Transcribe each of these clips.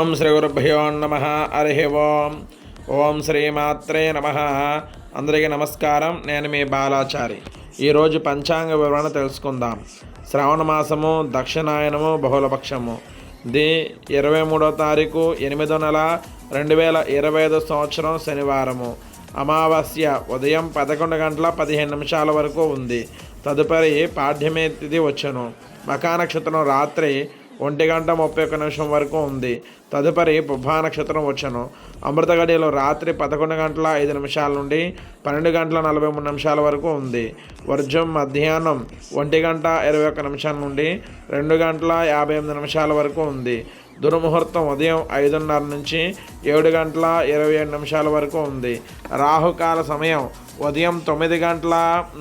ఓం శ్రీ గురుభ్యో నమః. హరి ఓం. ఓం శ్రీమాత్రే నమః. అందరికీ నమస్కారం. నేను మీ బాలాచారి. ఈరోజు పంచాంగ వివరణ తెలుసుకుందాం. శ్రావణ మాసము, దక్షిణాయనము, బహుళపక్షము. 23వ తారీఖు 8వ నెల 2025 సంవత్సరం శనివారము. అమావాస్య ఉదయం 11:15 వరకు ఉంది. తదుపరి పాడ్యమి తిథి వచ్చును. మఖా నక్షత్రం రాత్రి 1:31 వరకు ఉంది. తదుపరి పుబ్బా నక్షత్రం వచ్చును. అమృత గడియలు రాత్రి 11:05 నుండి 12:43 వరకు ఉంది. వర్జం మధ్యాహ్నం 1:21 నుండి 2:58 వరకు ఉంది. దుర్ముహూర్తం ఉదయం 5:30 నుంచి 7:27 వరకు ఉంది. రాహుకాల సమయం ఉదయం 9 గంటల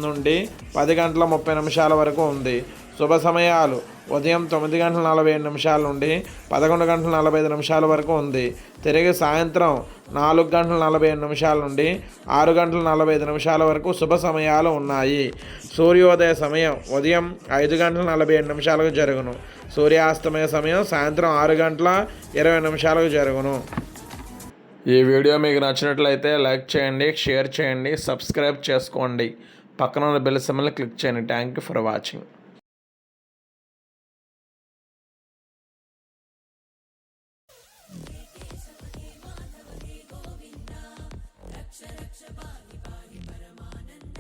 నుండి 10:30 వరకు ఉంది. శుభ సమయాలు ఉదయం 9:47 నుండి 11:45 వరకు ఉంది. తిరిగి సాయంత్రం 4:47 నుండి 6:45 వరకు శుభ సమయాలు ఉన్నాయి. సూర్యోదయ సమయం ఉదయం 5:47 జరుగును. సూర్యాస్తమయ సమయం సాయంత్రం 6:20 జరుగును. ఈ వీడియో మీకు నచ్చినట్లయితే లైక్ చేయండి, షేర్ చేయండి, సబ్స్క్రైబ్ చేసుకోండి. పక్కన ఉన్న బెల్ సింబల్ని క్లిక్ చేయండి. Thank you for watching. రక్ష రక్ష పాహి